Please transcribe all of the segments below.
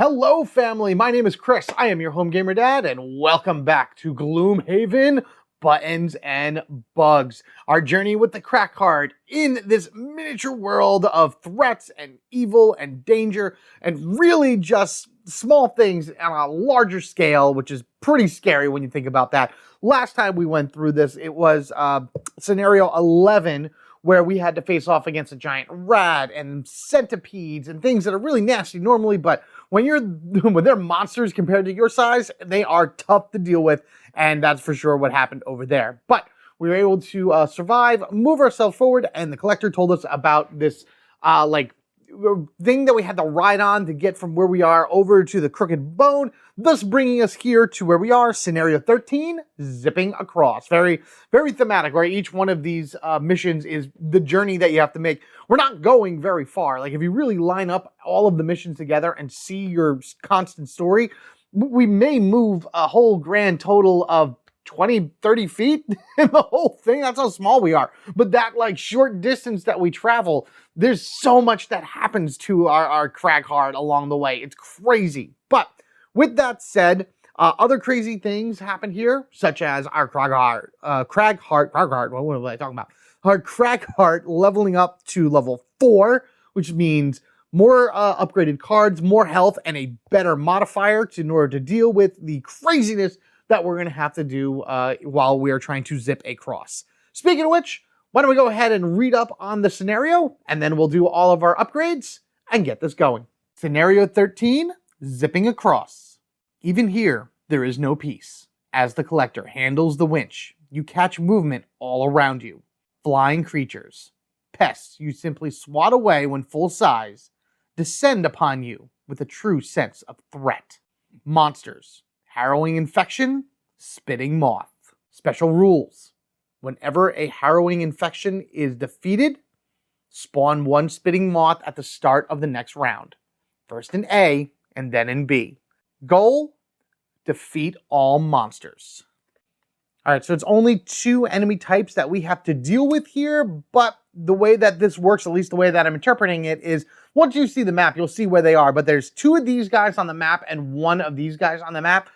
Hello family, my name is Chris, I am your home gamer dad, and welcome back to Gloomhaven Buttons and Bugs, our journey with the Cragheart in this miniature world of threats and evil and danger, and really just small things on a larger scale, which is pretty scary when you think about that. Last time we went through this, it was scenario 11, where we had to face off against a giant rat and centipedes and things that are really nasty normally, but when they're monsters compared to your size, they are tough to deal with, and that's for sure what happened over there. But we were able to survive, move ourselves forward, and the collector told us about this thing that we had to ride on to get from where we are over to the Crooked Bone, thus bringing us here to where we are, scenario 13, zipping across. Very, very thematic, right? Each one of these missions is the journey that you have to make. We're not going very far. Like, if you really line up all of the missions together and see your constant story, we may move a whole grand total of 20, 30 feet in the whole thing. That's how small we are. But that short distance that we travel, there's so much that happens to our Cragheart along the way. It's crazy. But with that said, other crazy things happen here, such as our Cragheart, what am I talking about? Our Cragheart leveling up to level 4, which means more upgraded cards, more health, and a better modifier in order to deal with the craziness that we're going to have to do while we are trying to zip across. Speaking of which, why don't we go ahead and read up on the scenario, and then we'll do all of our upgrades and get this going. Scenario 13, zipping across. Even here, there is no peace. As the collector handles the winch, you catch movement all around you. Flying creatures, pests you simply swat away when full size, descend upon you with a true sense of threat. Monsters, harrowing infection, spitting moth. Special rules. Whenever a harrowing infection is defeated, spawn one spitting moth at the start of the next round. First in A, and then in B. Goal, defeat all monsters. Alright, so it's only 2 enemy types that we have to deal with here, but the way that this works, at least the way that I'm interpreting it, is once you see the map, you'll see where they are, but there's 2 of these guys on the map and 1 of these guys on the map.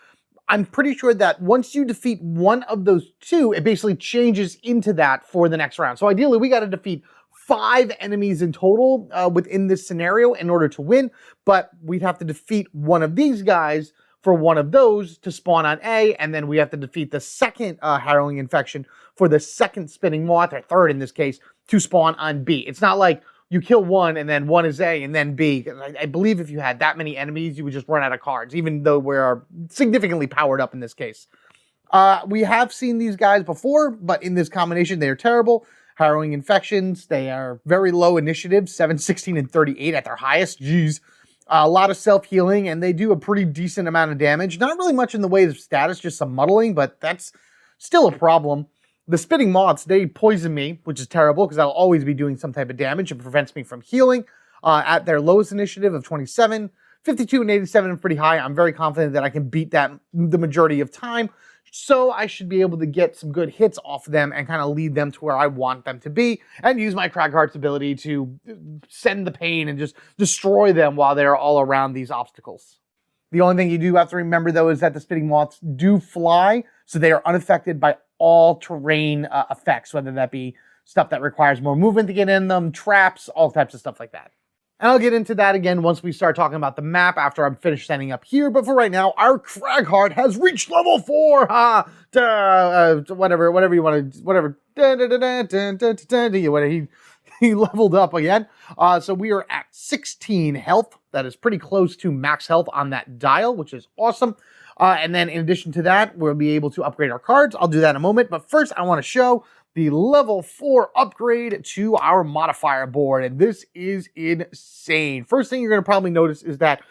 I'm pretty sure that once you defeat one of those 2, it basically changes into that for the next round. So ideally, we got to defeat 5 enemies in total within this scenario in order to win, but we'd have to defeat one of these guys for one of those to spawn on A, and then we have to defeat the second harrowing infection for the second spinning moth, or third in this case, to spawn on B. It's not like you kill one and then one is A and then B. I believe if you had that many enemies, you would just run out of cards, even though we're significantly powered up in this case. We have seen these guys before, but in this combination, they are terrible. Harrowing infections, they are very low initiative, 7, 16, and 38 at their highest. Jeez. A lot of self-healing, and they do a pretty decent amount of damage. Not really much in the way of status, just some muddling, but that's still a problem. The spitting moths, they poison me, which is terrible because I'll always be doing some type of damage. It prevents me from healing at their lowest initiative of 27. 52 and 87 are pretty high. I'm very confident that I can beat that the majority of time. So I should be able to get some good hits off them and kind of lead them to where I want them to be and use my Cragheart's ability to send the pain and just destroy them while they're all around these obstacles. The only thing you do have to remember, though, is that the spitting moths do fly, so they are unaffected by all terrain effects, whether that be stuff that requires more movement to get in them, traps, all types of stuff like that. And I'll get into that again once we start talking about the map after I'm finished setting up here. But for right now, our Cragheart has reached level 4. Whatever you want to, whatever. He leveled up again. So we are at 16 health. That is pretty close to max health on that dial, which is awesome. And then in addition to that, we'll be able to upgrade our cards. I'll do that in a moment. But first, I want to show the level 4 upgrade to our modifier board. And this is insane. First thing you're going to probably notice is that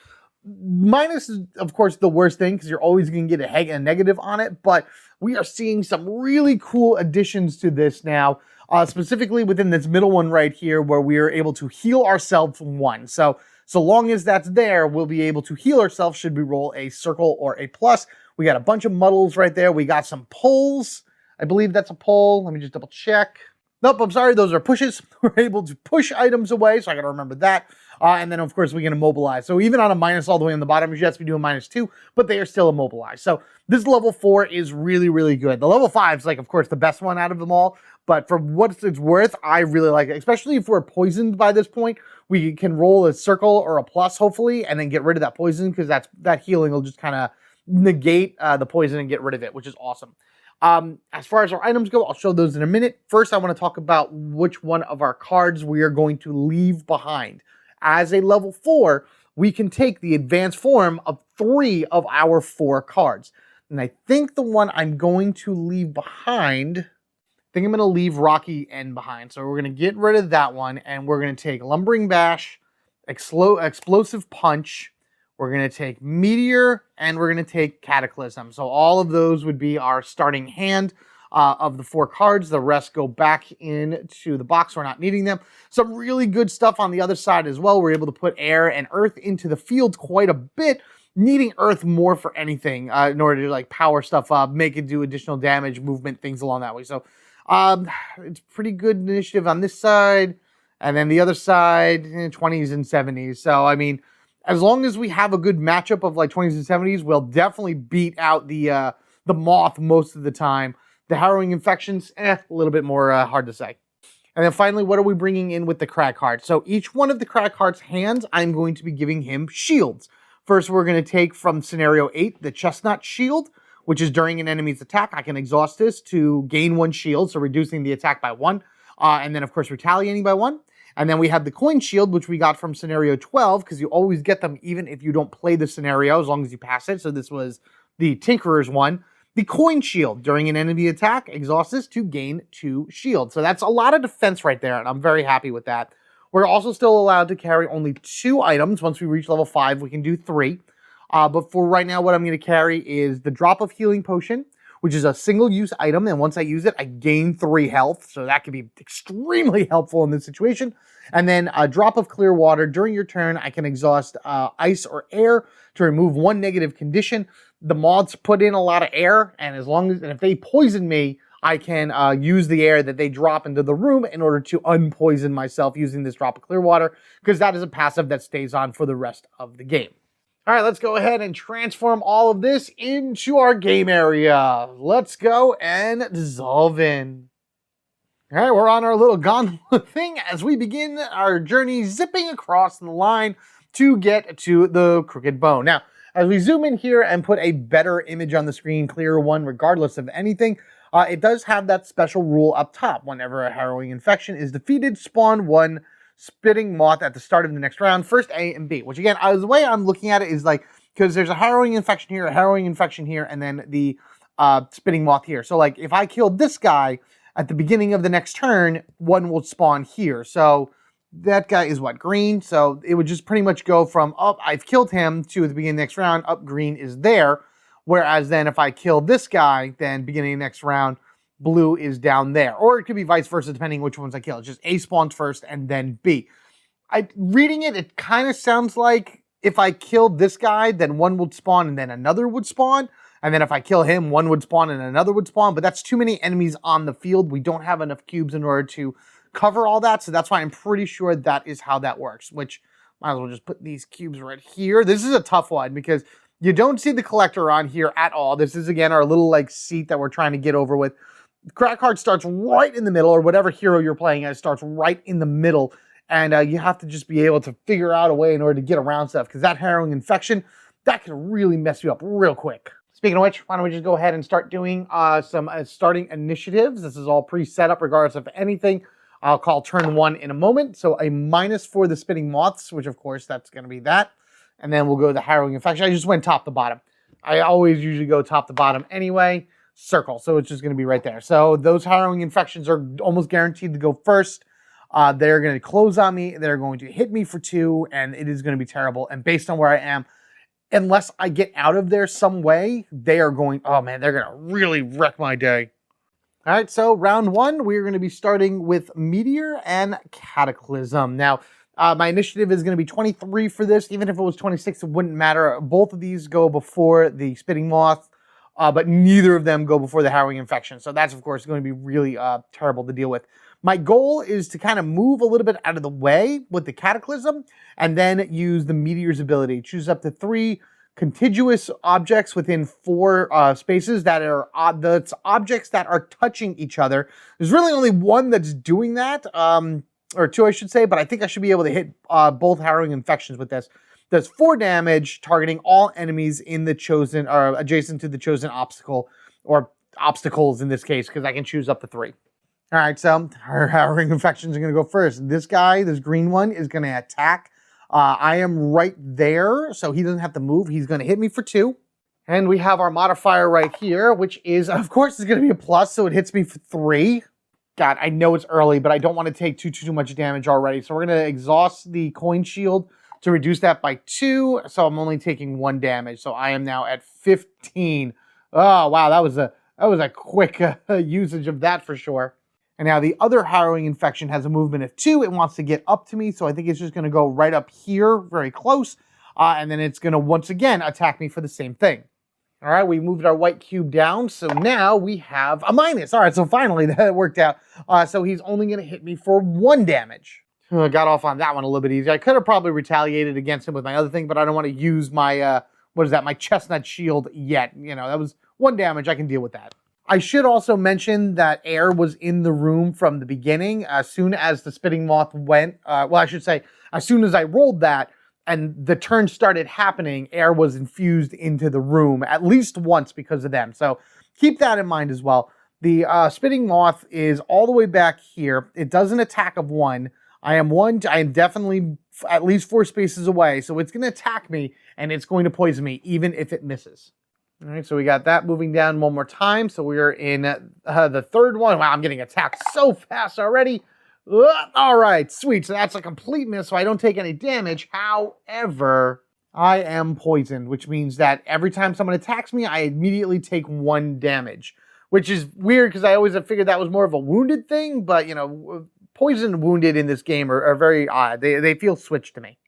minus is, of course, the worst thing because you're always going to get a negative on it. But we are seeing some really cool additions to this now, specifically within this middle one right here where we are able to heal ourselves from 1. So long as that's there, we'll be able to heal ourselves should we roll a circle or a plus. We got a bunch of muddles right there. We got some pulls. I believe that's a pull. Let me just double check. Nope, I'm sorry, those are pushes. We're able to push items away, so I gotta remember that. And then, of course, we can immobilize. So even on a minus all the way on the bottom, you should have to be doing -2, but they are still immobilized. So this level 4 is really, really good. The level 5 is, like, of course, the best one out of them all. But for what it's worth, I really like it. Especially if we're poisoned by this point, we can roll a circle or a plus, hopefully, and then get rid of that poison, because that healing will just kind of negate the poison and get rid of it, which is awesome. As far as our items go, I'll show those in a minute. First, I want to talk about which one of our cards we are going to leave behind. As a level 4, we can take the advanced form of 3 of our 4 cards. And I think the one I'm going to leave behind, I think I'm going to leave Rocky N behind. So we're going to get rid of that one, and we're going to take Lumbering Bash, Explosive Punch, we're going to take Meteor, and we're going to take Cataclysm. So all of those would be our starting hand of the 4 cards. The rest go back into the box. We're not needing them. Some really good stuff on the other side as well. We're able to put air and earth into the field quite a bit, needing earth more for anything in order to like power stuff up, make it do additional damage, movement, things along that way. So it's pretty good initiative on this side. And then the other side, 20s and 70s. So, I mean, as long as we have a good matchup of like 20s and 70s, we'll definitely beat out the Moth most of the time. The Harrowing Infections, a little bit more hard to say. And then finally, what are we bringing in with the Cragheart? So each one of the Cragheart's hands, I'm going to be giving him shields. First, we're going to take from Scenario 8, the Chestnut Shield, which is during an enemy's attack. I can exhaust this to gain 1 shield, so reducing the attack by 1. And then, of course, retaliating by 1. And then we have the Coin Shield, which we got from Scenario 12, because you always get them even if you don't play the scenario, as long as you pass it. So this was the Tinkerer's one. The Coin Shield, during an enemy attack, exhaust this to gain 2 shields. So that's a lot of defense right there, and I'm very happy with that. We're also still allowed to carry only 2 items. Once we reach level 5, we can do 3. But for right now, what I'm going to carry is the Drop of Healing Potion, which is a single-use item, and once I use it, I gain 3 health, so that could be extremely helpful in this situation. And then a Drop of Clear Water. During your turn, I can exhaust ice or air to remove 1 negative condition. The mods put in a lot of air, and if they poison me, I can use the air that they drop into the room in order to unpoison myself using this Drop of Clear Water, because that is a passive that stays on for the rest of the game. All right, let's go ahead and transform all of this into our game area. Let's go and dissolve in. All right, we're on our little gondola thing as we begin our journey zipping across the line to get to the Crooked Bone. Now, as we zoom in here and put a better image on the screen, clear one, regardless of anything, it does have that special rule up top. Whenever a Harrowing Infection is defeated, spawn 1 Spitting Moth at the start of the next round, first A and B, which again, the way I'm looking at it is like, because there's a Harrowing Infection here, a Harrowing Infection here, and then the Spitting Moth here. So like, if I killed this guy at the beginning of the next turn, 1 will spawn here. So that guy is what, green? So it would just pretty much go from up, I've killed him, to at the beginning of the next round, up green is there. Whereas then if I kill this guy, then beginning of the next round, blue is down there. Or it could be vice versa, depending which ones I kill. It's just A spawns first and then B. Reading it, it kind of sounds like if I killed this guy, then 1 would spawn and then another would spawn. And then if I kill him, 1 would spawn and another would spawn. But that's too many enemies on the field. We don't have enough cubes in order to cover all that. So that's why I'm pretty sure that is how that works. Which, might as well just put these cubes right here. This is a tough one because you don't see the collector on here at all. This is, again, our little like seat that we're trying to get over with. Cragheart starts right in the middle, or whatever hero you're playing as starts right in the middle, and you have to just be able to figure out a way in order to get around stuff, because that Harrowing Infection, that can really mess you up real quick. Speaking of which, why don't we just go ahead and start doing some starting initiatives. This is all pre-set up regardless of anything. I'll call turn 1 in a moment, so a minus for the Spitting Moths, which of course that's going to be that, and then we'll go to the Harrowing Infection. I just went top to bottom. I always usually go top to bottom anyway. Circle, so it's just going to be right there. So those Harrowing Infections are almost guaranteed to go first. They're going to close on me, they're going to hit me for 2, and it is going to be terrible. And based on where I am, unless I get out of there some way, they are going, oh man, they're going to really wreck my day. All right, so round 1, we're going to be starting with Meteor and Cataclysm. Now, my initiative is going to be 23 for this. Even if it was 26, it wouldn't matter. Both of these go before the Spitting Moth. But neither of them go before the Harrowing Infection. So that's, of course, going to be really terrible to deal with. My goal is to kind of move a little bit out of the way with the Cataclysm and then use the Meteor's ability. Choose up to 3 contiguous objects within 4 spaces that are that's objects that are touching each other. There's really only one that's doing that, or 2 I should say, but I think I should be able to hit both Harrowing Infections with this. Does 4 damage, targeting all enemies in the chosen, or adjacent to the chosen obstacle, or obstacles in this case, because I can choose up to 3. All right, so our Harrowing Infections are going to go first. This guy, this green one, is going to attack. I am right there, so he doesn't have to move. He's going to hit me for 2. And we have our modifier right here, which is, of course, is going to be a plus, so it hits me for 3. God, I know it's early, but I don't want to take too much damage already. So we're going to exhaust the coin shield to reduce that by 2, so I'm only taking 1 damage. So I am now at 15. Oh, wow, that was a quick usage of that for sure. And now the other Harrowing Infection has a movement of 2. It wants to get up to me, so I think it's just going to go right up here, very close. And then it's going to, once again, attack me for the same thing. All right, we moved our white cube down, so now we have a minus. All right, so finally that worked out. So he's only going to hit me for 1 damage. I got off on that one a little bit easy. I could have probably retaliated against him with my other thing, but I don't want to use my, my chestnut shield yet. You know, that was 1 damage. I can deal with that. I should also mention that air was in the room from the beginning. As soon as the spitting moth went, I should say, as soon as I rolled that and the turn started happening, air was infused into the room at least once because of them. So keep that in mind as well. The spitting moth is all the way back here. It does an attack of 1. I am definitely at least 4 spaces away. So it's going to attack me and it's going to poison me even if it misses. All right, so we got that moving down 1 more time. So we are in the 3rd one. Wow, I'm getting attacked so fast already. All right, sweet. So that's a complete miss, so I don't take any damage. However, I am poisoned, which means that every time someone attacks me, I immediately take 1 damage, which is weird because I always have figured that was more of a wounded thing. But, you know, poison and wounded in this game are very odd. They feel switched to me.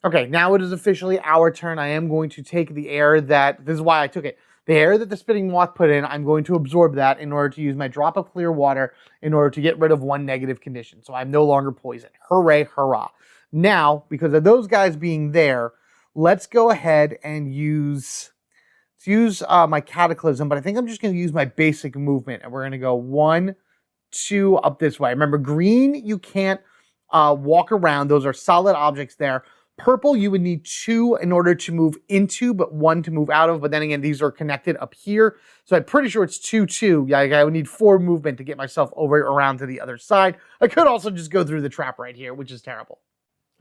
Okay, now it is officially our turn. I am going to take the air that, this is why I took it. The air that the spitting moth put in, I'm going to absorb that in order to use my drop of clear water in order to get rid of 1 negative condition. So I'm no longer poisoned. Hooray, hurrah. Now, because of those guys being there, let's go ahead and use my Cataclysm, but I think I'm just going to use my basic movement. And we're going to go 1, 2 up this way. Remember, green, you can't walk around. Those are solid objects there. Purple, you would need 2 in order to move into, but 1 to move out of. But then again, these are connected up here. So I'm pretty sure it's 2, 2. Yeah, I would need 4 movement to get myself over around to the other side. I could also just go through the trap right here, which is terrible.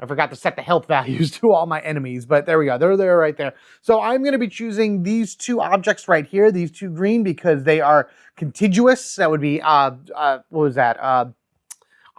I forgot to set the health values to all my enemies, but there we go. They're there right there. So I'm going to be choosing these 2 objects right here, these 2 green, because they are contiguous. That would be, what was that?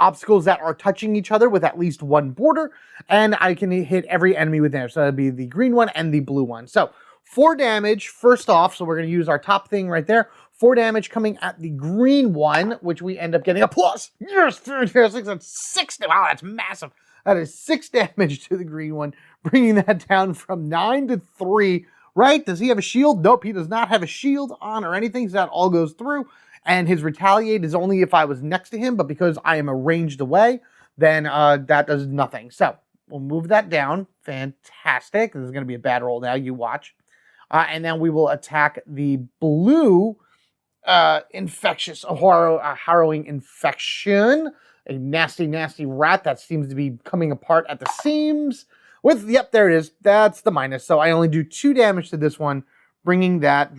Obstacles that are touching each other with at least 1 border, and I can hit every enemy with there. So that'd be the green one and the blue one. So 4 damage first off. So we're going to use our top thing right there. 4 damage coming at the green one, which we end up getting a plus. Yes, 6. That's 6. Wow, that's massive. That is 6 damage to the green one, bringing that down from 9 to 3. Right? Does he have a shield? Nope, he does not have a shield on or anything. So that all goes through. And his retaliate is only if I was next to him, but because I am ranged away, then that does nothing. So we'll move that down. Fantastic. This is going to be a bad roll now. You watch. And then we will attack the blue infectious, harrowing infection. A nasty, nasty rat that seems to be coming apart at the seams. Yep, there it is. That's the minus. So I only do 2 damage to this one, bringing that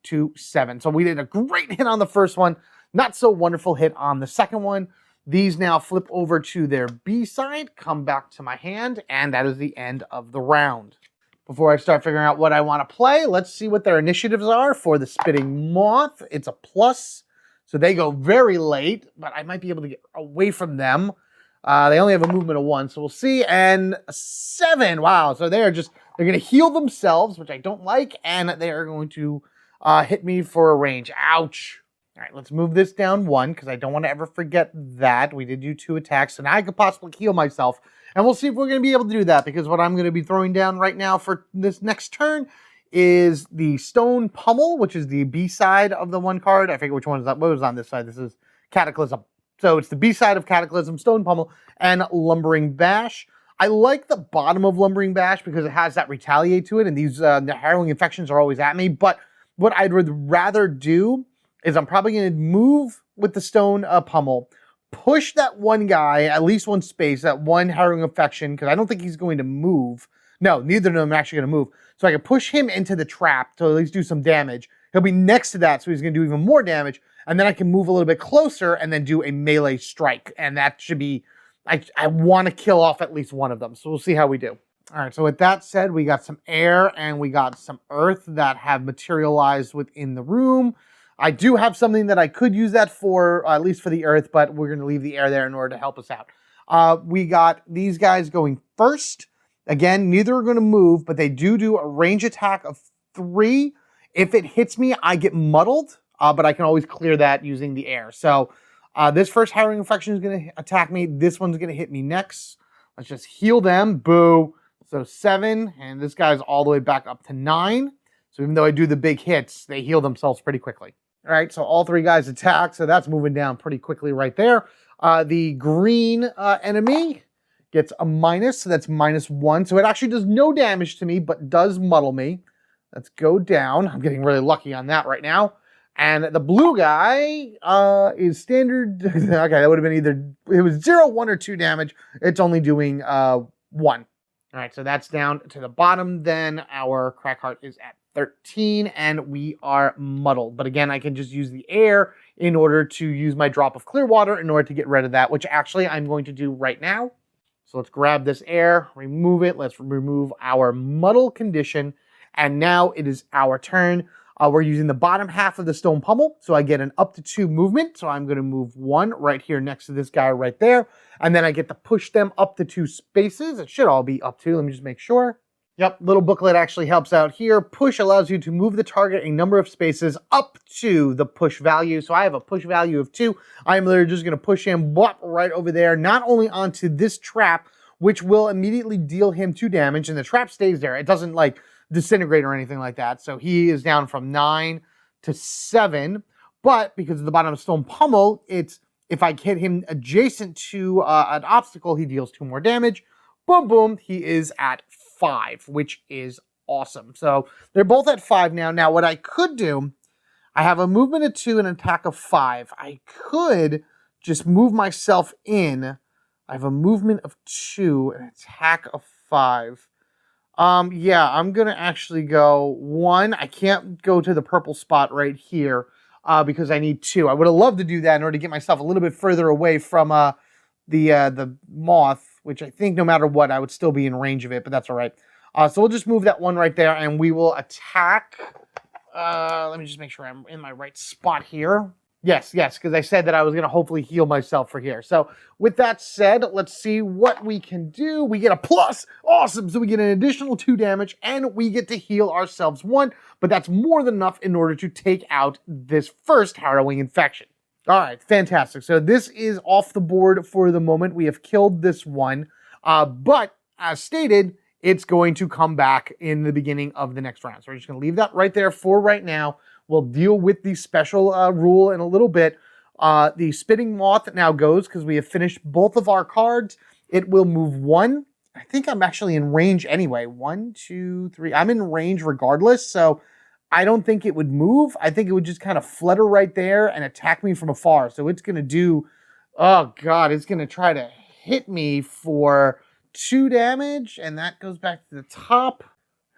to 7. So we did a great hit on the first one. Not so wonderful hit on the second one. These now flip over to their B side, come back to my hand, and that is the end of the round. Before I start figuring out what I want to play, let's see what their initiatives are for the spitting moth. It's a plus, so they go very late, but I might be able to get away from them. They only have a movement of 1, so we'll see. And 7. Wow. So they're going to heal themselves, which I don't like, and they are going to hit me for a range. Ouch. All right, let's move this down 1, because I don't want to ever forget that. We did do 2 attacks, so now I could possibly heal myself. And we'll see if we're going to be able to do that, because what I'm going to be throwing down right now for this next turn is the Stone Pummel, which is the B side of the 1 card. I forget which one is that. What was on this side? This is Cataclysm. So it's the B side of Cataclysm, Stone Pummel, and Lumbering Bash. I like the bottom of Lumbering Bash because it has that retaliate to it, and these the Harrowing Infections are always at me. But what I'd rather do is I'm probably going to move with the Stone Pummel, push that one guy, at least one space, that one Harrowing Infection, because I don't think he's going to move. No, neither of them are actually going to move. So I can push him into the trap to at least do some damage. He'll be next to that, so he's going to do even more damage. And then I can move a little bit closer and then do a melee strike. And that should be, I want to kill off at least one of them. So we'll see how we do. All right, so with that said, we got some air and we got some earth that have materialized within the room. I do have something that I could use that for, at least for the earth, but we're going to leave the air there in order to help us out. We got these guys going first. Again, neither are going to move, but they do a range attack of 3. If it hits me, I get muddled, but I can always clear that using the air. So this first Harrowing Infection is going to attack me. This one's going to hit me next. Let's just heal them. Boo. So 7, and this guy's all the way back up to 9. So even though I do the big hits, they heal themselves pretty quickly. All right, so all 3 guys attack, so that's moving down pretty quickly right there. The green enemy gets a minus, so that's -1. So it actually does no damage to me, but does muddle me. Let's go down. I'm getting really lucky on that right now. And the blue guy is standard. Okay, that would have been either, it was 0, 1, or 2 damage. It's only doing 1. All right, so that's down to the bottom. Then our Cragheart is at 13, and we are muddled. But again, I can just use the air in order to use my drop of clear water in order to get rid of that, which actually I'm going to do right now. So let's grab this air, remove it. Let's remove our muddle condition. And now it is our turn. We're using the bottom half of the Stone Pummel, so I get an up to 2 movement. So I'm going to move 1 right here next to this guy right there. And then I get to push them up to 2 spaces. It should all be up to. Let me just make sure. Yep, little booklet actually helps out here. Push allows you to move the target a number of spaces up to the push value. So I have a push value of 2. I'm literally just going to push him right over there, not only onto this trap, which will immediately deal him 2 damage, and the trap stays there. It doesn't like disintegrate or anything like that. So he is down from 9 to 7. But because of the bottom of Stone Pummel, it's if I hit him adjacent to an obstacle, he deals 2 more damage. Boom, boom, he is at 5, which is awesome. So they're both at 5 now. Now, what I could do, I have a movement of 2 and an attack of 5. I could just move myself in. I have a movement of 2 and an attack of 5. Yeah, I'm going to actually go 1. I can't go to the purple spot right here because I need 2. I would have loved to do that in order to get myself a little bit further away from the moth, which I think no matter what, I would still be in range of it, but that's all right. So we'll just move that 1 right there, and we will attack. Let me just make sure I'm in my right spot here. Yes, because I said that I was going to hopefully heal myself for here. So with that said, let's see what we can do. We get a plus. Awesome. So we get an additional 2 damage, and we get to heal ourselves 1, but that's more than enough in order to take out this first Harrowing Infection. All right, fantastic. So this is off the board for the moment. We have killed this one, but as stated, it's going to come back in the beginning of the next round. So we're just going to leave that right there for right now. We'll deal with the special rule in a little bit. The Spitting Moth now goes because we have finished both of our cards. It will move 1. I think I'm actually in range anyway. 1, 2, 3. I'm in range regardless, so I don't think it would move. I think it would just kind of flutter right there and attack me from afar. So it's going to do, oh God, it's going to try to hit me for 2 damage, and that goes back to the top.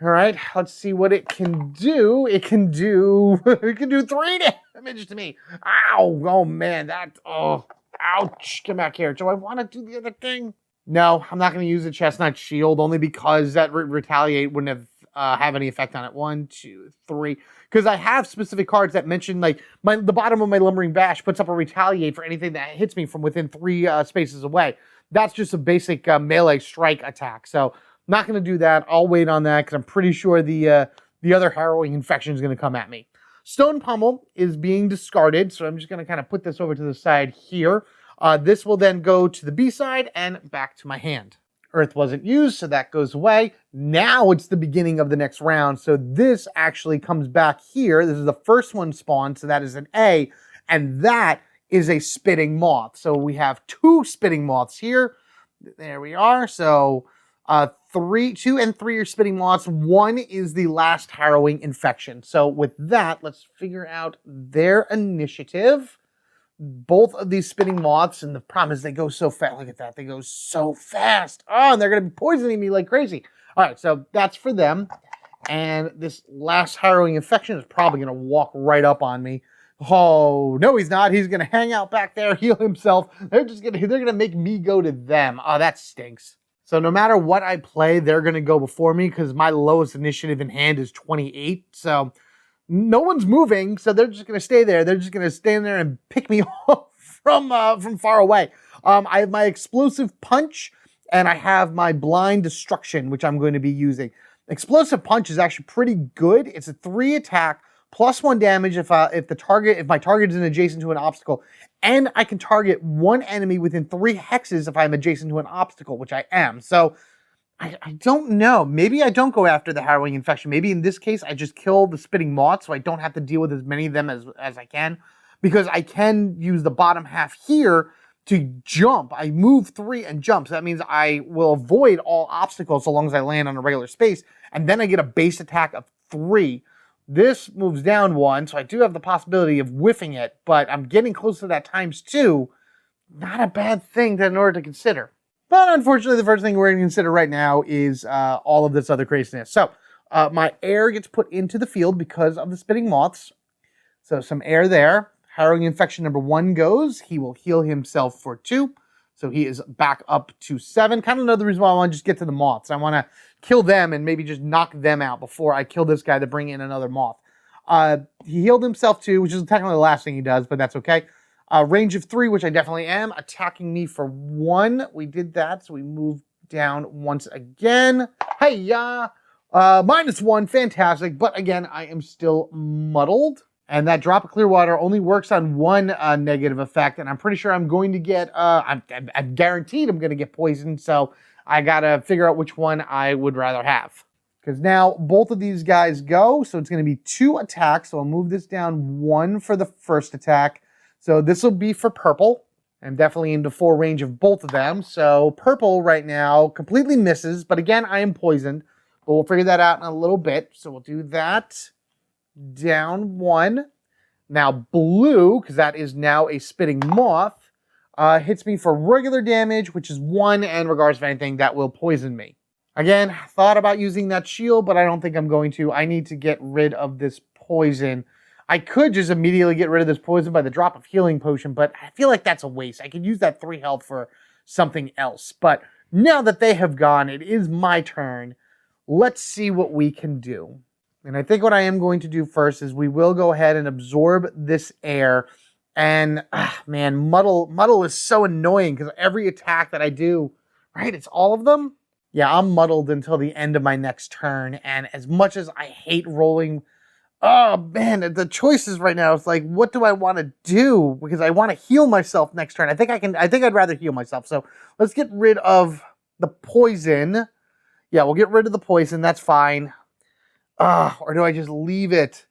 All right, let's see what it can do. It can do 3 damage to me. Ow, oh man, ouch, come back here. Do I want to do the other thing? No, I'm not going to use the Chestnut Shield only because that retaliate wouldn't have any effect on it. 1, 2, 3. Because I have specific cards that mention like the bottom of my Lumbering Bash puts up a retaliate for anything that hits me from within 3 spaces away. That's just a basic melee strike attack. So not going to do that. I'll wait on that because I'm pretty sure the other Harrowing Infection is going to come at me. Stone Pummel is being discarded, so I'm just going to kind of put this over to the side here. This will then go to the B side and back to my hand. Earth wasn't used, so that goes away. Now it's the beginning of the next round, so this actually comes back here. This is the first one spawned, so that is an A, and that is a spitting moth. So we have 2 spitting moths here. There we are. So 2 and 3 are spitting moths. 1 is the last harrowing infection. So with that, let's figure out their initiative. Both of these spitting moths, and the problem is they go so fast. Look at that. They go so fast. Oh, and they're going to be poisoning me like crazy. All right, so that's for them. And this last harrowing infection is probably going to walk right up on me. Oh, no, he's not. He's going to hang out back there, heal himself. They're going to make me go to them. Oh, that stinks. So no matter what I play, they're going to go before me because my lowest initiative in hand is 28. So no one's moving, so they're just going to stay there. They're just going to stand there and pick me off from far away. I have my explosive punch, and I have my blind destruction, which I'm going to be using. Explosive punch is actually pretty good. It's a 3 attack plus 1 damage if my target is adjacent to an obstacle, and I can target 1 enemy within 3 hexes if I'm adjacent to an obstacle, which I am. So I don't know. Maybe I don't go after the harrowing infection. Maybe in this case, I just kill the spitting moth so I don't have to deal with as many of them as I can. Because I can use the bottom half here to jump. I move 3 and jump. So that means I will avoid all obstacles so long as I land on a regular space. And then I get a base attack of 3. This moves down 1, so I do have the possibility of whiffing it. But I'm getting close to that ×2. Not a bad thing in order to consider. But unfortunately, the first thing we're going to consider right now is all of this other craziness. So my air gets put into the field because of the spitting moths. So some air there. Harrowing infection number 1 goes. He will heal himself for 2. So he is back up to 7. Kind of another reason why I want to just get to the moths. I want to kill them and maybe just knock them out before I kill this guy to bring in another moth. He healed himself 2, which is technically the last thing he does, but that's okay. Range of 3, which I definitely am, attacking me for 1. We did that, so we move down once again. Hey-ya! -1, fantastic, but again, I am still muddled. And that drop of clear water only works on 1 negative effect, and I'm pretty sure I'm going to get, I'm guaranteed I'm going to get poisoned, so I gotta figure out which one I would rather have. Because now both of these guys go, so it's going to be 2 attacks, so I'll move this down 1 for the first attack. So this will be for purple. I'm definitely into 4 range of both of them. So purple right now completely misses, but again, I am poisoned. But we'll figure that out in a little bit. So we'll do that. Down 1. Now blue, because that is now a spitting moth, hits me for regular damage, which is 1, and regardless of anything, that will poison me. Again, thought about using that shield, but I don't think I'm going to. I need to get rid of this poison. I could just immediately get rid of this poison by the drop of healing potion, but I feel like that's a waste. I could use that 3 health for something else. But now that they have gone, it is my turn. Let's see what we can do. And I think what I am going to do first is we will go ahead and absorb this air. And, man, muddle is so annoying because every attack that I do, right, it's all of them. Yeah, I'm muddled until the end of my next turn. And as much as I hate rolling, oh, man, the choices right now, it's like, what do I want to do? Because I want to heal myself next turn. I think I'd rather heal myself. So let's get rid of the poison. Yeah, we'll get rid of the poison. That's fine. Or do I just leave it?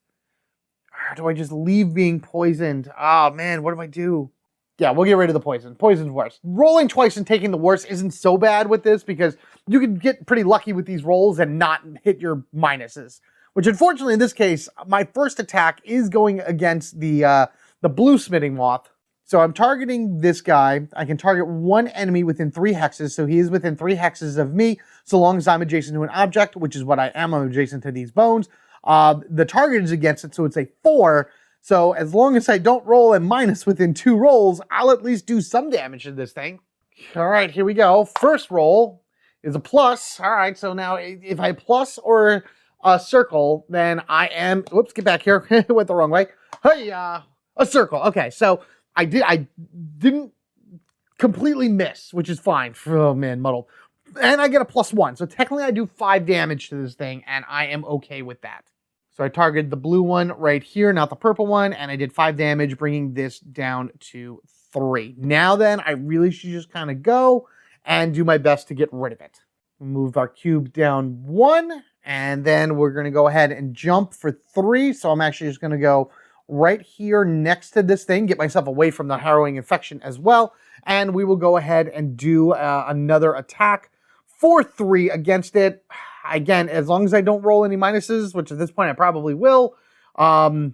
Or do I just leave being poisoned? Oh, man, what do I do? Yeah, we'll get rid of the poison. Poison's worse. Rolling twice and taking the worst isn't so bad with this because you can get pretty lucky with these rolls and not hit your minuses. Which, unfortunately, in this case, my first attack is going against the blue spitting moth. So I'm targeting this guy. I can target 1 enemy within 3 hexes, so he is within 3 hexes of me, so long as I'm adjacent to an object, which is what I am. I'm adjacent to these bones. The target is against it, so it's a 4. So as long as I don't roll a minus within 2 rolls, I'll at least do some damage to this thing. All right, here we go. First roll is a plus. All right, so now if I plus or a circle, then I am, whoops, get back here. Went the wrong way. Hey, a circle. Okay, so I didn't completely miss, which is fine. Oh man, muddled. And I get a +1. So technically I do 5 damage to this thing, and I am okay with that. So I targeted the blue one right here, not the purple one, and I did 5 damage, bringing this down to 3. Now then, I really should just kind of go and do my best to get rid of it. Move our cube down 1, and then we're going to go ahead and jump for 3. So I'm actually just going to go right here next to this thing, get myself away from the harrowing infection as well, and we will go ahead and do another attack for 3 against it. Again, as long as I don't roll any minuses, which at this point I probably will, I'll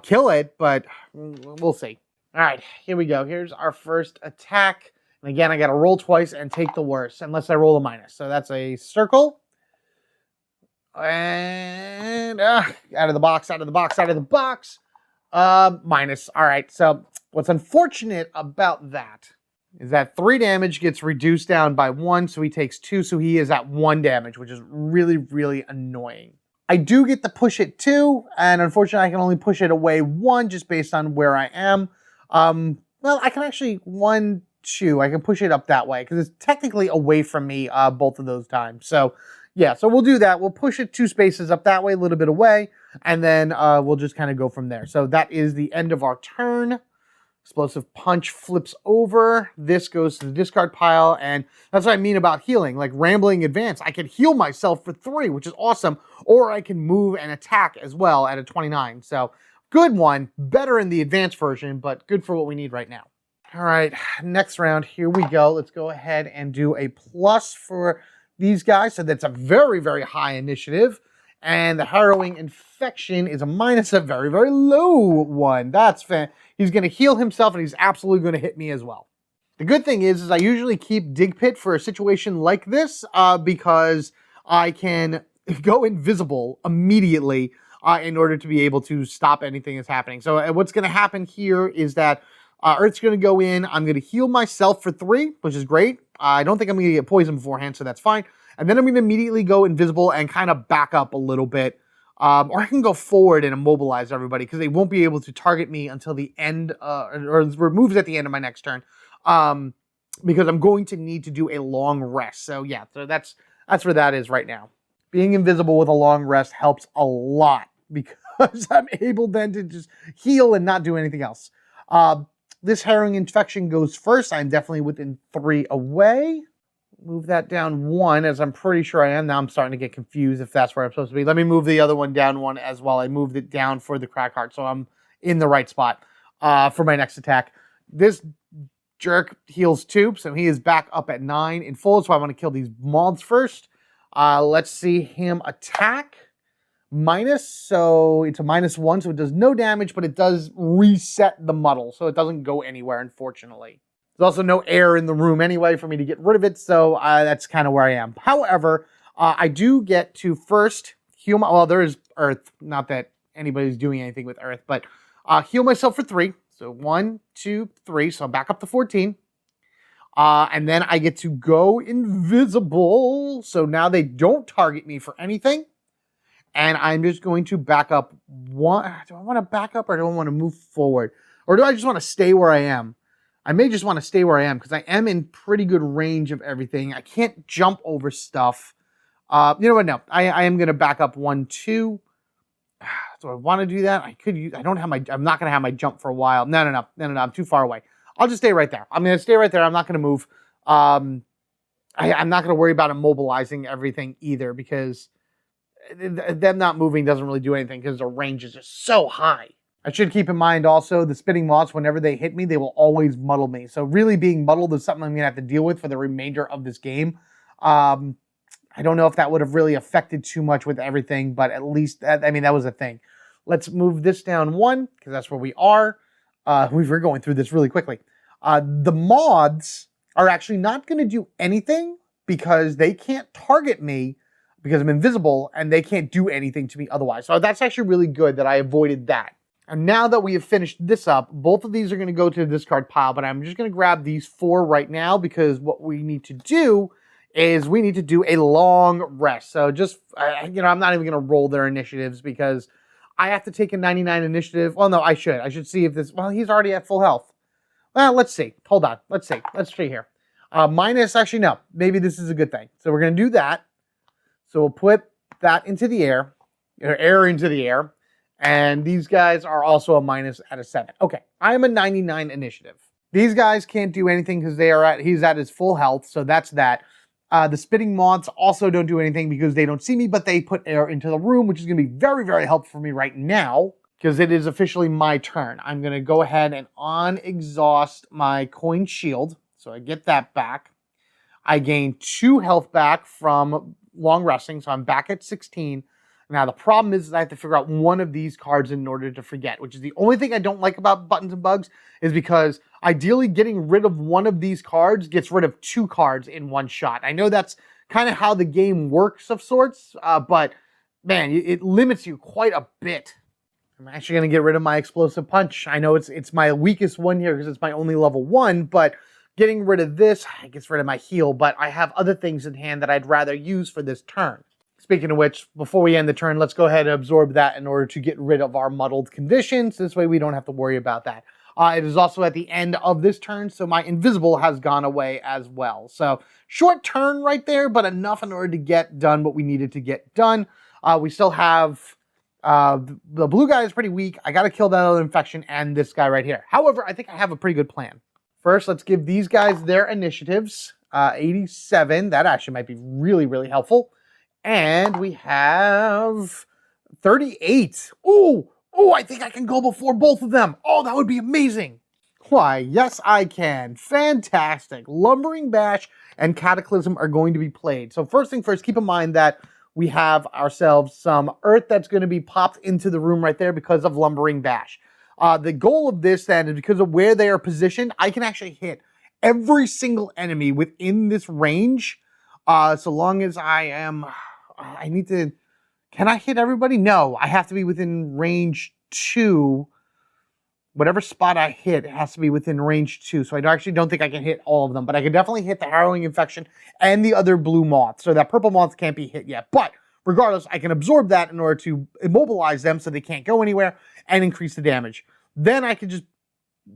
kill it, but we'll see. All right, here we go. Here's our first attack. And again, I got to roll twice and take the worst, unless I roll a minus. So that's a circle. And out of the box, out of the box, out of the box. Minus. All right, so what's unfortunate about that is that 3 damage gets reduced down by 1, so he takes 2, so he is at 1 damage, which is really, really annoying. I do get to push it 2, and unfortunately I can only push it away 1 just based on where I am. Well, I can actually 1, 2, I can push it up that way, because it's technically away from me both of those times. So, yeah, so we'll do that. We'll push it 2 spaces up that way, a little bit away, and then we'll just kind of go from there. So that is the end of our turn. Explosive Punch flips over. This goes to the discard pile, and that's what I mean about healing. Like Rambling Advance, I can heal myself for 3, which is awesome, or I can move and attack as well at a 29. So good one. Better in the advanced version, but good for what we need right now. All right, next round, here we go. Let's go ahead and do a plus for these guys. So that's a very, very high initiative. And the Harrowing Infection is a minus, a very, very low one. That's fair. He's going to heal himself, and he's absolutely going to hit me as well. The good thing is I usually keep Dig Pit for a situation like this because I can go invisible immediately in order to be able to stop anything that's happening. So what's going to happen here is that Earth's going to go in. I'm going to heal myself for 3, which is great. I don't think I'm going to get poisoned beforehand, so that's fine. And then I'm going to immediately go invisible and kind of back up a little bit. Or I can go forward and immobilize everybody because they won't be able to target me until the end, or removes at the end of my next turn. Because I'm going to need to do a long rest. So yeah, so that's where that is right now. Being invisible with a long rest helps a lot because I'm able then to just heal and not do anything else. This Harrowing Infection goes first. I'm definitely within 3 away. Move that down 1, as I'm pretty sure I am. Now I'm starting to get confused if that's where I'm supposed to be. Let me move the other one down 1 as well. I moved it down for the Cragheart, so I'm in the right spot for my next attack. This jerk heals 2, so he is back up at 9 in full, so I want to kill these moths first. Let's see him attack. Minus, so it's a -1, so it does no damage, but it does reset the muddle, so it doesn't go anywhere, unfortunately. There's also no air in the room anyway for me to get rid of it, so that's kind of where I am. However, I do get to first heal my... Well, there is Earth. Not that anybody's doing anything with Earth, but heal myself for 3. So 1, 2, 3, so I'm back up to 14. And then I get to go invisible, so now they don't target me for anything. And I'm just going to back up 1. Do I want to back up or do I want to move forward? Or do I just want to stay where I am? I may just want to stay where I am because I am in pretty good range of everything. I can't jump over stuff. You know what? No, I am going to back up 1, 2. Do I want to do that? I could use, I don't have my, I'm not going to have my jump for a while. No. I'm too far away. I'll just stay right there. I'm going to stay right there. I'm not going to move. I'm not going to worry about immobilizing everything either because them not moving doesn't really do anything because their range is just so high. I should keep in mind also the spitting moths, whenever they hit me, they will always muddle me. So really being muddled is something I'm going to have to deal with for the remainder of this game. I don't know if that would have really affected too much with everything, but at least, I mean, that was a thing. Let's move this down 1, because that's where we are. We're going through this really quickly. The moths are actually not going to do anything because they can't target me because I'm invisible, and they can't do anything to me otherwise. So that's actually really good that I avoided that. And now that we have finished this up, both of these are going to go to the discard pile, but I'm just going to grab these 4 right now because what we need to do is we need to do a long rest. So just, I'm not even going to roll their initiatives because I have to take a 99 initiative. Well, no, I should. I should see if this, well, he's already at full health. Well, let's see. Hold on. Let's see. Let's see here. Minus, actually, no. Maybe this is a good thing. So we're going to do that. So we'll put that into the air, or air into the air. And these guys are also a minus at a 7. Okay, I am a 99 initiative. These guys can't do anything because he's at his full health, so that's that. The spitting moths also don't do anything because they don't see me, but they put air into the room, which is going to be very, very helpful for me right now. because it is officially my turn. I'm going to go ahead and on-exhaust my coin shield, so I get that back. I gain 2 health back from long resting, so I'm back at 16. Now, the problem is I have to figure out one of these cards in order to forget, which is the only thing I don't like about Buttons and Bugs, is because ideally getting rid of one of these cards gets rid of 2 cards in one shot. I know that's kind of how the game works of sorts, but man, it limits you quite a bit. I'm actually going to get rid of my explosive punch. I know it's my weakest one here because it's my only level 1, but getting rid of this gets rid of my heal, but I have other things in hand that I'd rather use for this turn. Speaking of which, before we end the turn, let's go ahead and absorb that in order to get rid of our muddled conditions. This way we don't have to worry about that. It is also at the end of this turn, so my invisible has gone away as well. So short turn right there, but enough in order to get done what we needed to get done. We still have the blue guy is pretty weak. I got to kill that other infection and this guy right here. However, I think I have a pretty good plan. First, let's give these guys their initiatives. 87, that actually might be really, really helpful. And we have 38. Oh, I think I can go before both of them. Oh, that would be amazing. Why, yes, I can. Fantastic. Lumbering Bash and Cataclysm are going to be played. So first thing first, keep in mind that we have ourselves some earth that's going to be popped into the room right there because of Lumbering Bash. The goal of this then is because of where they are positioned, I can actually hit every single enemy within this range. So long as I need to, can I hit everybody? No, I have to be within range 2. Whatever spot I hit, it has to be within range 2. So I actually don't think I can hit all of them, but I can definitely hit the Harrowing Infection and the other blue moth. So that purple moth can't be hit yet. But regardless, I can absorb that in order to immobilize them so they can't go anywhere and increase the damage. Then I can just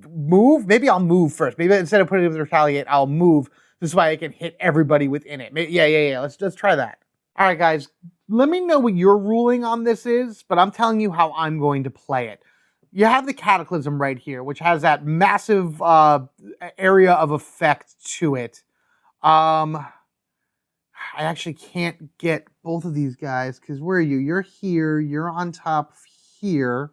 move. Maybe I'll move first. Maybe instead of putting it with Retaliate, I'll move. This way I can hit everybody within it. Yeah. Let's try that. All right, guys. Let me know what your ruling on this is, but I'm telling you how I'm going to play it. You have the Cataclysm right here, which has that massive area of effect to it. I actually can't get both of these guys, because where are you? You're here. You're on top here.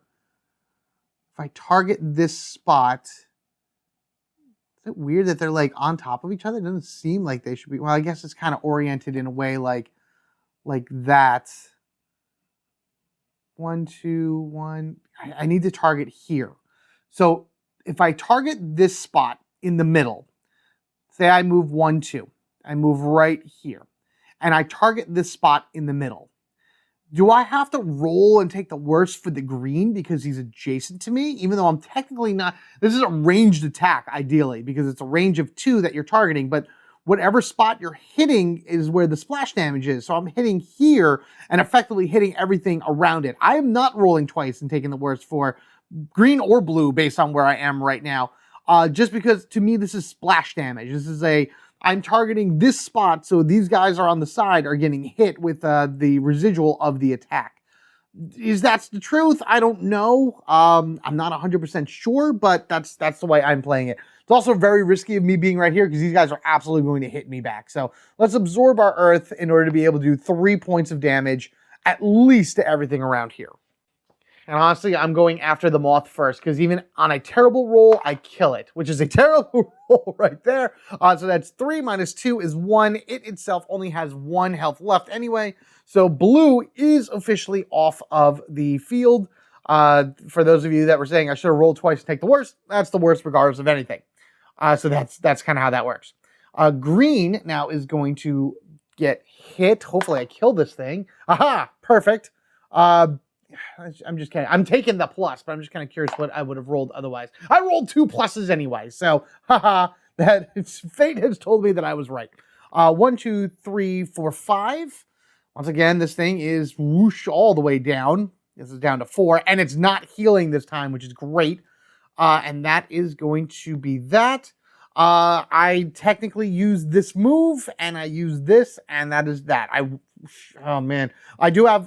If I target this spot, is it weird that they're like on top of each other? It doesn't seem like they should be. Well, I guess it's kind of oriented in a way like that. 1, 2, 1. I need to target here. So if I target this spot in the middle, say I move 1, 2, I move right here, and I target this spot in the middle, do I have to roll and take the worst for the green because he's adjacent to me? Even though I'm technically not, this is a ranged attack ideally because it's a range of 2 that you're targeting, but whatever spot you're hitting is where the splash damage is. So I'm hitting here and effectively hitting everything around it. I am not rolling twice and taking the worst for green or blue based on where I am right now. Just because to me, this is splash damage. This is I'm targeting this spot, so these guys are on the side are getting hit with the residual of the attack. Is that the truth? I don't know. I'm not 100% sure, but that's the way I'm playing it. It's also very risky of me being right here because these guys are absolutely going to hit me back. So let's absorb our earth in order to be able to do 3 points of damage, at least to everything around here. And honestly, I'm going after the moth first because even on a terrible roll, I kill it, which is a terrible roll right there. So that's 3 minus 2 is 1. It itself only has 1 health left anyway. So blue is officially off of the field. For those of you that were saying I should have rolled twice to take the worst, that's the worst regardless of anything. So that's kind of how that works. Green now is going to get hit. Hopefully I kill this thing. Aha! Perfect. I'm just kidding. I'm taking the plus, but I'm just kind of curious what I would have rolled otherwise. I rolled 2 pluses anyway, so haha, fate has told me that I was right. 1, 2, 3, 4, 5. Once again, this thing is whoosh all the way down. This is down to 4, and it's not healing this time, which is great. And that is going to be that. I technically use this move, and I use this, and that is that. Oh man, I do have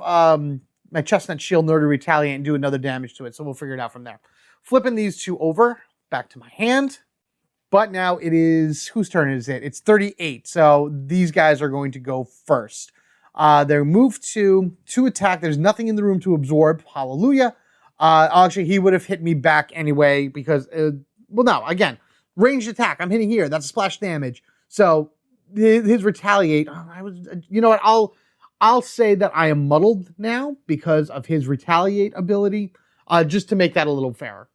my chestnut shield in order to retaliate and do another damage to it, so we'll figure it out from there. Flipping these 2 over, back to my hand. But now it is, whose turn is it? It's 38, so these guys are going to go first. They're moved to attack. There's nothing in the room to absorb. Hallelujah. Actually, he would have hit me back anyway because, well, no, again, ranged attack. I'm hitting here. That's splash damage. So his retaliate. You know what? I'll say that I am muddled now because of his retaliate ability, just to make that a little fairer.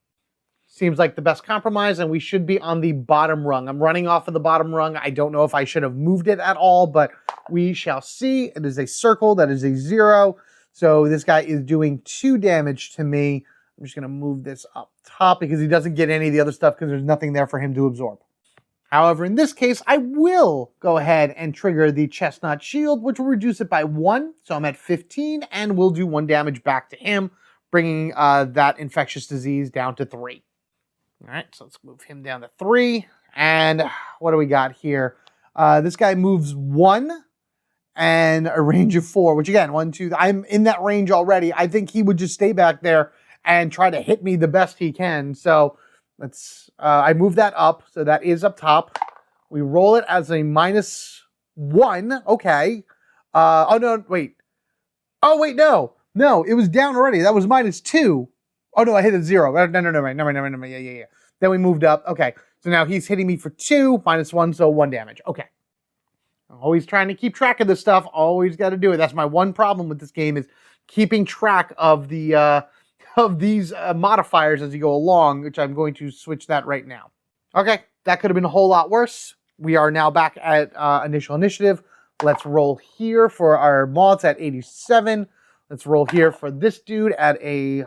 Seems like the best compromise, and we should be on the bottom rung. I'm running off of the bottom rung. I don't know if I should have moved it at all, but we shall see. It is a circle. That is a 0. So this guy is doing 2 damage to me. I'm just going to move this up top because he doesn't get any of the other stuff because there's nothing there for him to absorb. However, in this case, I will go ahead and trigger the chestnut shield, which will reduce it by 1. So I'm at 15, and we'll do 1 damage back to him, bringing that infectious disease down to 3. All right, so let's move him down to 3. And what do we got here? This guy moves 1 and a range of 4, which again, 1, 2, I'm in that range already. I think he would just stay back there and try to hit me the best he can. So let's, I move that up. So that is up top. We roll it as a -1. Okay. Oh, no, wait. Oh, wait, no. No, it was down already. That was -2. Oh, no, I hit a 0. No. Yeah. Then we moved up. Okay. So now he's hitting me for 2, -1, so 1 damage. Okay. I'm always trying to keep track of this stuff. Always got to do it. That's my one problem with this game is keeping track of the of these modifiers as you go along, which I'm going to switch that right now. Okay, that could have been a whole lot worse. We are now back at initial initiative. Let's roll here for our moths at 87. Let's roll here for this dude at a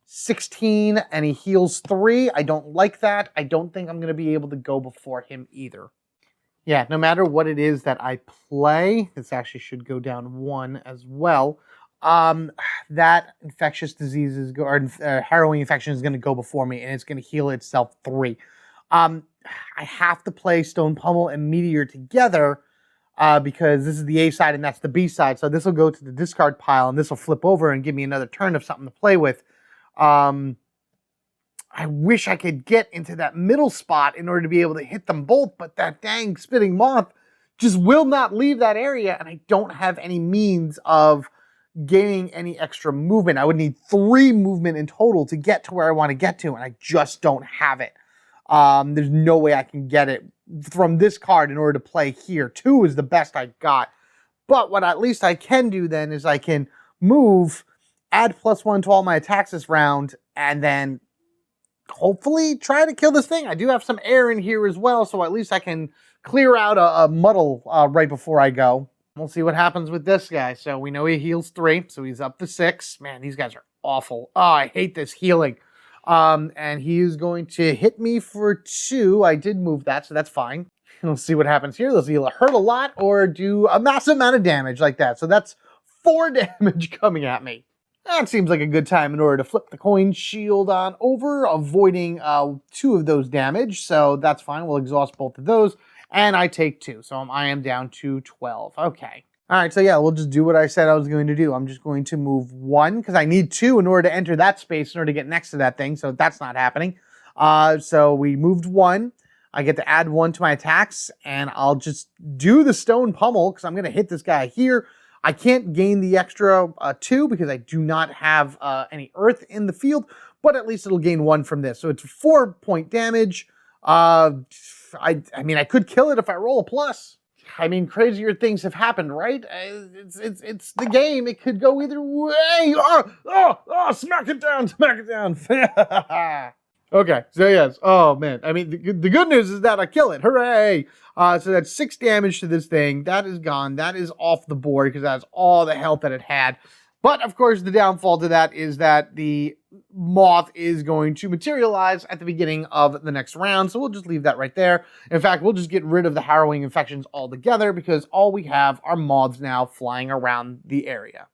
16, and he heals 3. I don't like that. I don't think I'm going to be able to go before him either. Yeah, no matter what it is that I play, this actually should go down 1 as well. That infectious disease or harrowing infection is going to go before me, and it's going to heal itself 3. I have to play Stone Pummel and Meteor together because this is the A side and that's the B side. So this will go to the discard pile, and this will flip over and give me another turn of something to play with. I wish I could get into that middle spot in order to be able to hit them both, but that dang spitting moth just will not leave that area, and I don't have any means of gaining any extra movement. I would need 3 movement in total to get to where I want to get to, and I just don't have it. There's no way I can get it from this card in order to play here. 2 is the best I got. But what at least I can do then is I can move, add +1 to all my attacks this round, and then hopefully try to kill this thing. I do have some air in here as well, so at least I can clear out a muddle right before I go. We'll see what happens with this guy. So we know he heals 3, so he's up to 6. Man, these guys are awful. Oh, I hate this healing. And he is going to hit me for 2. I did move that, so that's fine. We'll see what happens here. Let's either hurt a lot or do a massive amount of damage like that. So that's 4 damage coming at me. That seems like a good time in order to flip the coin shield on over, avoiding 2 of those damage. So that's fine. We'll exhaust both of those. And I take 2. So I am down to 12. Okay. All right. So yeah, we'll just do what I said I was going to do. I'm just going to move 1 because I need 2 in order to enter that space in order to get next to that thing. So that's not happening. So we moved 1. I get to add 1 to my attacks, and I'll just do the stone pummel because I'm going to hit this guy here. I can't gain the extra 2 because I do not have any earth in the field, but at least it'll gain 1 from this. So it's 4-point damage. I mean, I could kill it if I roll a plus. I mean, crazier things have happened, right? It's the game. It could go either way. Oh, smack it down, smack it down. Okay, so yes. Oh, man. I mean, the good news is that I kill it. Hooray! So that's 6 damage to this thing. That is gone. That is off the board because that's all the health that it had. But, of course, the downfall to that is that the moth is going to materialize at the beginning of the next round. So we'll just leave that right there. In fact, we'll just get rid of the harrowing infections altogether because all we have are moths now flying around the area.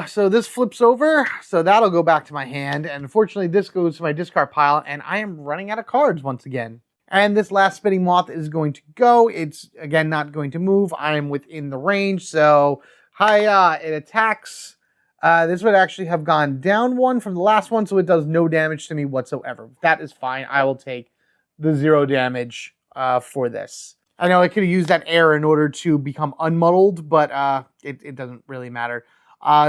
So this flips over, so that'll go back to my hand, and unfortunately this goes to my discard pile, and I am running out of cards once again. And this last spitting moth is going to go. It's, again, not going to move. I am within the range, so hiya, it attacks. This would actually have gone down 1 from the last one, so it does no damage to me whatsoever. That is fine. I will take the 0 damage for this. I know I could have used that air in order to become unmuddled, but it doesn't really matter.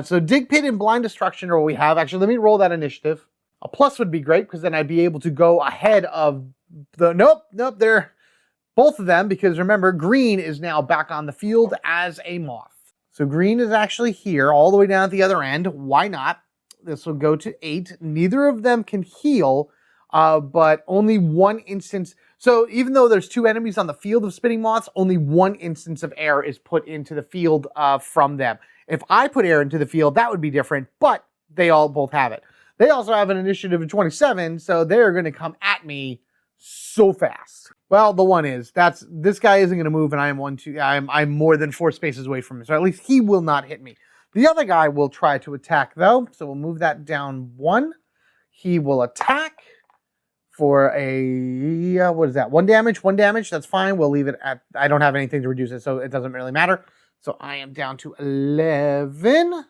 So Dig Pit and Blind Destruction are what we have. Actually, let me roll that initiative. A plus would be great because then I'd be able to go ahead of the, nope, they're both of them, because remember, green is now back on the field as a moth. So green is actually here all the way down at the other end. Why not? This will go to 8. Neither of them can heal, but only one instance. So even though there's 2 enemies on the field of spinning moths, only 1 instance of air is put into the field from them. If I put air into the field, that would be different, but they all both have it. They also have an initiative of 27, so they're going to come at me so fast. Well, the one is, this guy isn't going to move, and I'm more than 4 spaces away from him, so at least he will not hit me. The other guy will try to attack, though, so we'll move that down 1. He will attack for a, what is that, 1 damage? 1 damage, that's fine. We'll leave it at, I don't have anything to reduce it, so it doesn't really matter. So I am down to 11,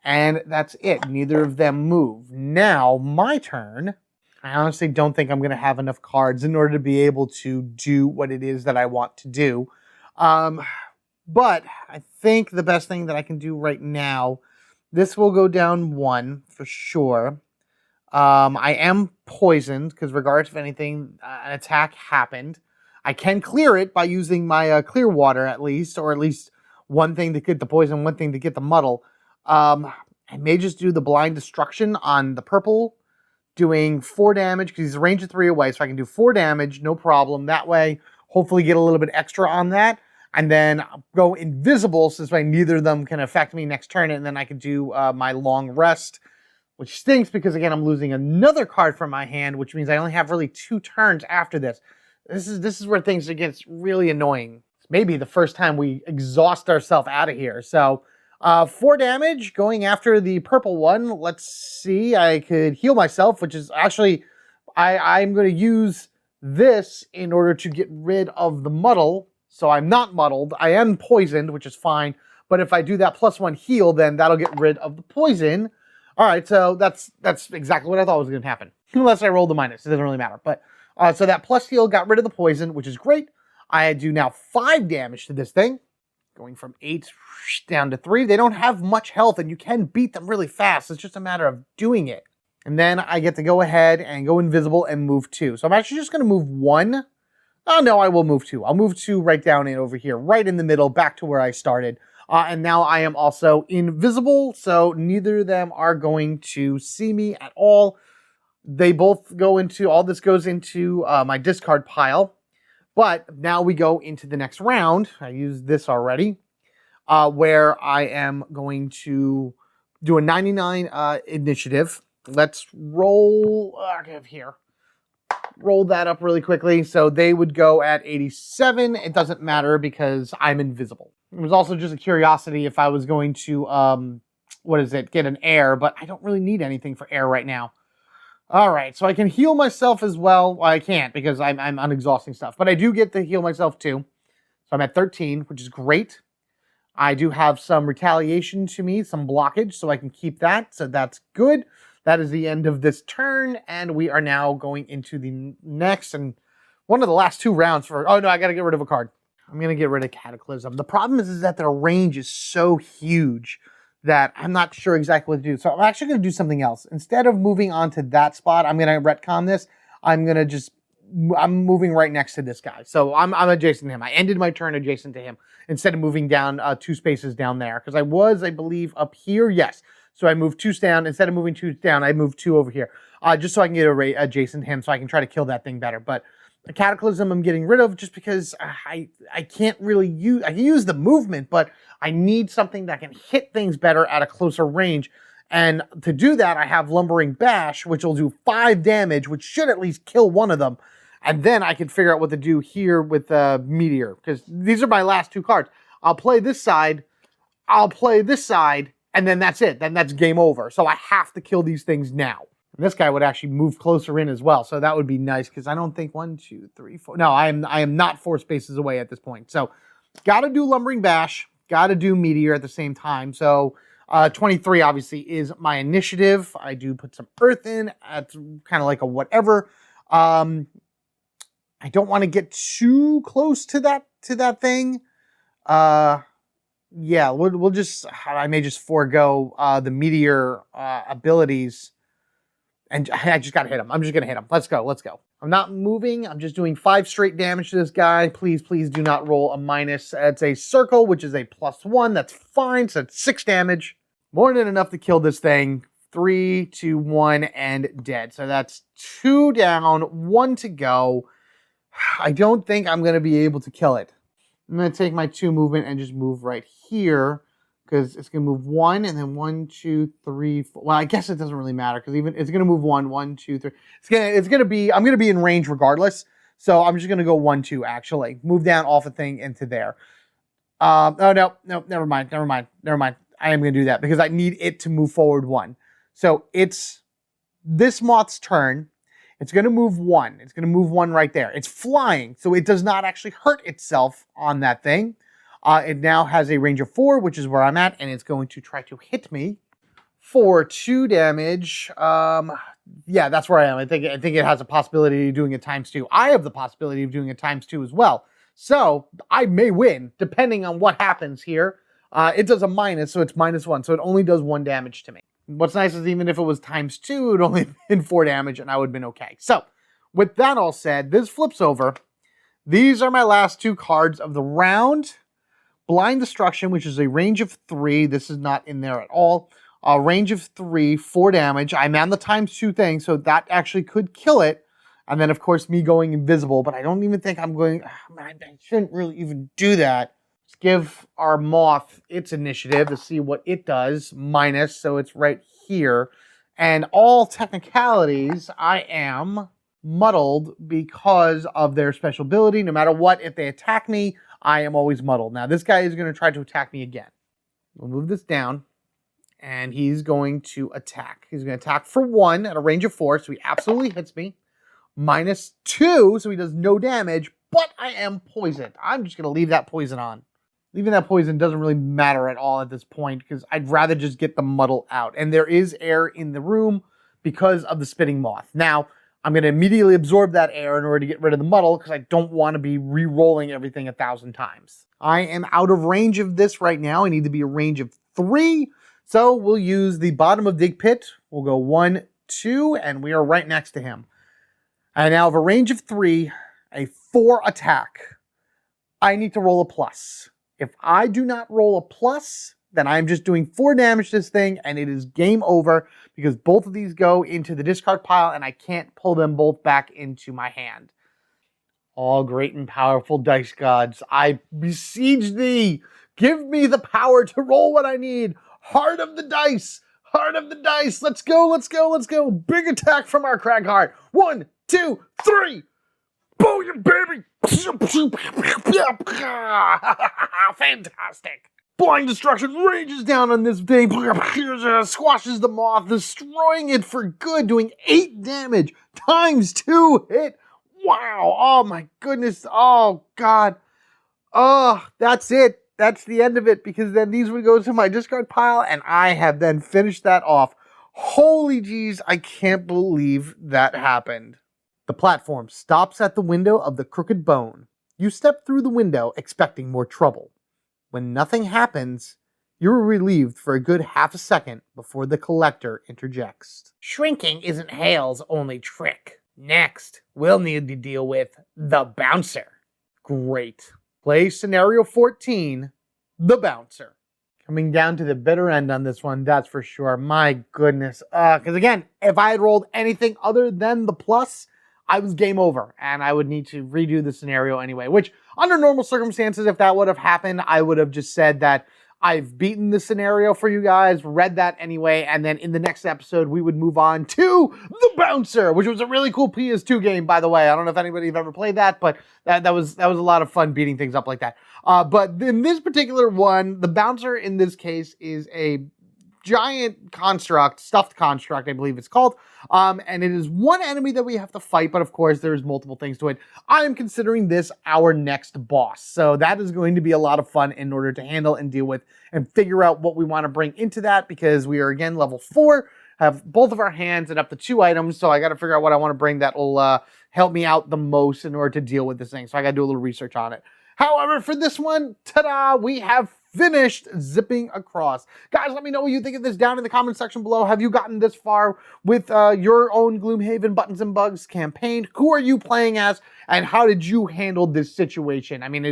and that's it. Neither of them move. Now, my turn. I honestly don't think I'm going to have enough cards in order to be able to do what it is that I want to do. But I think the best thing that I can do right now, this will go down 1 for sure. I am poisoned because regardless of anything, an attack happened. I can clear it by using my clear water at least, or at least one thing to get the poison, one thing to get the muddle. I may just do the blind destruction on the purple, doing 4 damage, because he's a range of 3 away, so I can do 4 damage, no problem. That way, hopefully get a little bit extra on that, and then go invisible, so this way neither of them can affect me next turn, and then I can do my long rest, which stinks, because again, I'm losing another card from my hand, which means I only have really 2 turns after this. This is where things get really annoying. It's maybe the first time we exhaust ourselves out of here, so... 4 damage going after the purple one. Let's see. I could heal myself, which is actually, I'm going to use this in order to get rid of the muddle. So I'm not muddled. I am poisoned, which is fine. But if I do that +1 heal, then that'll get rid of the poison. All right, so that's exactly what I thought was going to happen. Unless I roll the minus, it doesn't really matter. But so that plus heal got rid of the poison, which is great. I do now 5 damage to this thing. Going from 8 down to 3. They don't have much health, and you can beat them really fast. It's just a matter of doing it. And then I get to go ahead and go invisible and move 2. So I'm actually just going to move 1. Oh, no, I will move 2. I'll move 2 right down in over here, right in the middle, back to where I started. And now I am also invisible, so neither of them are going to see me at all. They both go into, all this goes into my discard pile. But now we go into the next round. I used this already, where I am going to do a 99 initiative. Let's roll here. Roll that up really quickly. So they would go at 87. It doesn't matter because I'm invisible. It was also just a curiosity if I was going to, get an air, but I don't really need anything for air right now. All right, so I can heal myself as well. Well, I can't because I'm unexhausting stuff, but I do get to heal myself too. So I'm at 13, which is great. I do have some retaliation to me, some blockage, so I can keep that. So that's good. That is the end of this turn, and we are now going into the next and one of the last 2 rounds for... Oh, no, I got to get rid of a card. I'm going to get rid of Cataclysm. The problem is that their range is so huge that I'm not sure exactly what to do. So I'm actually going to do something else. Instead of moving on to that spot, I'm going to retcon this. I'm moving right next to this guy. So I'm adjacent to him. I ended my turn adjacent to him instead of moving down 2 spaces down there. Because I believe, up here. Yes. So I moved 2 down. Instead of moving 2 down, I moved 2 over here. Just so I can get adjacent to him so I can try to kill that thing better. But the Cataclysm I'm getting rid of just because I can't really use... I can use the movement, but I need something that can hit things better at a closer range. And to do that, I have Lumbering Bash, which will do 5 damage, which should at least kill one of them. And then I can figure out what to do here with Meteor, because these are my last 2 cards. I'll play this side, and then that's it. Then that's game over. So I have to kill these things now. And this guy would actually move closer in as well, so that would be nice, because I don't think 1, 2, 3, 4... No, I am not 4 spaces away at this point. So, got to do Lumbering Bash, got to do Meteor at the same time. So, 23 obviously is my initiative. I do put some Earth in. It's kind of like a whatever. I don't want to get too close to that thing. Yeah, we'll just... I may just forego the Meteor abilities. And I just gotta hit him. I'm just gonna hit him. Let's go. Let's go. I'm not moving. I'm just doing 5 straight damage to this guy. Please, please do not roll a minus. It's a circle, which is a +1. That's fine. So it's 6 damage. More than enough to kill this thing. 3, 2, 1, and dead. So that's 2 down, 1 to go. I don't think I'm going to be able to kill it. I'm going to take my 2 movement and just move right here, because it's going to move 1 and then 1, 2, 3, 4. Well, I guess it doesn't really matter, because even it's going to move 1, 1, 2, 3. It's going to be, I'm going to be in range regardless. So I'm just going to go 1, 2, actually. Move down off a thing into there. Oh, no, never mind. I am going to do that because I need it to move forward 1. So it's this moth's turn. It's going to move 1. It's going to move 1 right there. It's flying, so it does not actually hurt itself on that thing. It now has a range of 4, which is where I'm at, and it's going to try to hit me for 2 damage. Yeah, that's where I am. I think it has a possibility of doing it ×2. I have the possibility of doing it ×2 as well. So I may win, depending on what happens here. It does a minus, so it's -1. So it only does 1 damage to me. What's nice is even if it was ×2, it would only been 4 damage, and I would have been okay. So with that all said, this flips over. These are my last 2 cards of the round. Blind Destruction, which is a range of 3. This is not in there at all. A range of 3, 4 damage. I'm on the ×2 thing, so that actually could kill it. And then, of course, me going invisible, but I don't even think I'm going... I shouldn't really even do that. Let's give our moth its initiative to see what it does. Minus, so it's right here. And all technicalities, I am muddled because of their special ability. No matter what, if they attack me, I am always muddled. Now, this guy is going to try to attack me again. We'll move this down, and he's going to attack. He's going to attack for 1 at a range of 4, so he absolutely hits me. -2, so he does no damage, but I am poisoned. I'm just going to leave that poison on. Leaving that poison doesn't really matter at all at this point, because I'd rather just get the muddle out. And there is air in the room because of the spitting moth. Now, I'm going to immediately absorb that air in order to get rid of the muddle, because I don't want to be re-rolling everything 1,000 times. I am out of range of this right now. I need to be a range of 3. So we'll use the bottom of Dig Pit. We'll go 1, 2, and we are right next to him. I now have a range of 3, a 4 attack. I need to roll a plus. If I do not roll a plus, then I'm just doing 4 damage to this thing, and it is game over, because both of these go into the discard pile, and I can't pull them both back into my hand. All great and powerful dice gods, I beseech thee, give me the power to roll what I need. Heart of the dice, heart of the dice. Let's go, let's go, let's go. Big attack from our Cragheart. 1, 2, 3. Booyah, baby. Fantastic. Blind Destruction rages down on this thing, squashes the moth, destroying it for good, doing 8 damage, ×2 hit. Wow, oh my goodness, oh God. Oh, that's it. That's the end of it, because then these would go to my discard pile, and I have then finished that off. Holy jeez, I can't believe that happened. The platform stops at the window of the Crooked Bone. You step through the window, expecting more trouble. When nothing happens, you are relieved for a good half a second before the collector interjects. Shrinking isn't Hale's only trick. Next, we'll need to deal with the Bouncer. Great. Play scenario 14, the Bouncer. Coming down to the bitter end on this one, that's for sure. My goodness. Because again, if I had rolled anything other than the plus, I was game over, and I would need to redo the scenario anyway, which under normal circumstances, if that would have happened, I would have just said that I've beaten the scenario for you guys, read that anyway, and then in the next episode, we would move on to the Bouncer, which was a really cool PS2 game, by the way. I don't know if anybody have ever played that, but that was a lot of fun beating things up like that. But in this particular one, the Bouncer in this case is a giant construct, stuffed construct, I believe it's called. And it is one enemy that we have to fight, but of course there's multiple things to it. I am considering this our next boss. So that is going to be a lot of fun in order to handle and deal with and figure out what we want to bring into that, because we are again level 4, have both of our hands and up to 2 items. So I got to figure out what I want to bring that will help me out the most in order to deal with this thing. So I got to do a little research on it. However, for this one, ta-da, we have finished zipping across. Guys, let me know what you think of this down in the comment section below. Have you gotten this far with your own Gloomhaven Buttons and Bugs campaign? Who are you playing as, and how did you handle this situation? I mean,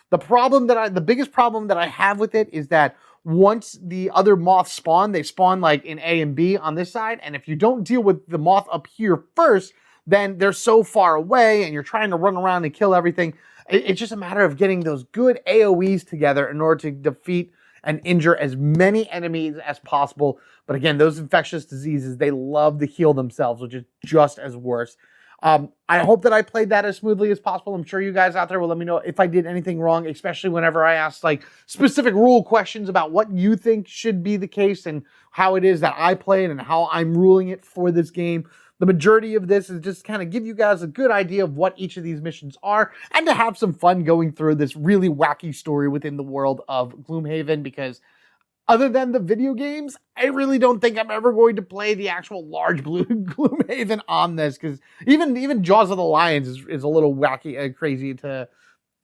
the biggest problem that I have with it is that once the other moths spawn, they spawn like in A and B on this side, and if you don't deal with the moth up here first, then they're so far away and you're trying to run around and kill everything. It's just a matter of getting those good AoEs together in order to defeat and injure as many enemies as possible. But again, those infectious diseases, they love to heal themselves, which is just as worse. I hope that I played that as smoothly as possible. I'm sure you guys out there will let me know if I did anything wrong, especially whenever I ask like specific rule questions about what you think should be the case and how it is that I play it and how I'm ruling it for this game. The majority of this is just kind of give you guys a good idea of what each of these missions are and to have some fun going through this really wacky story within the world of Gloomhaven, because other than the video games, I really don't think I'm ever going to play the actual large blue Gloomhaven on this, because even Jaws of the Lions is a little wacky and crazy to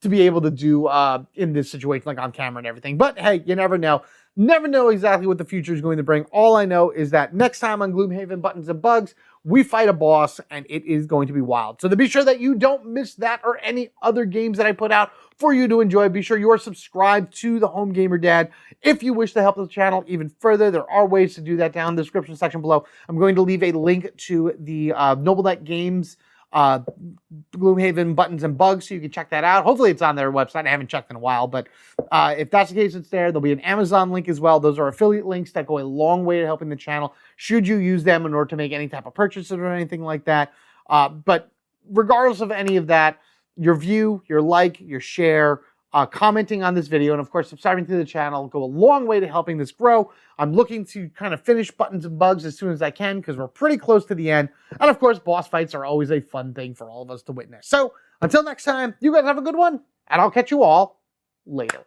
be able to do in this situation, like on camera and everything. But hey, you never know. Never know exactly what the future is going to bring. All I know is that next time on Gloomhaven Buttons and Bugs, we fight a boss, and it is going to be wild. So to be sure that you don't miss that or any other games that I put out for you to enjoy, be sure you are subscribed to the Home Gamer Dad. If you wish to help the channel even further, there are ways to do that down in the description section below. I'm going to leave a link to the NobleNet Games Gloomhaven Buttons and Bugs, so you can check that out. Hopefully it's on their website. I haven't checked in a while, but if that's the case, it's there. There'll be an Amazon link as well. Those are affiliate links that go a long way to helping the channel, should you use them in order to make any type of purchases or anything like that. But regardless of any of that, your view, your like, your share, commenting on this video, and of course subscribing to the channel go a long way to helping this grow. I'm looking to kind of finish Buttons and Bugs as soon as I can, because we're pretty close to the end. And of course, boss fights are always a fun thing for all of us to witness. So until next time, you guys have a good one, and I'll catch you all later.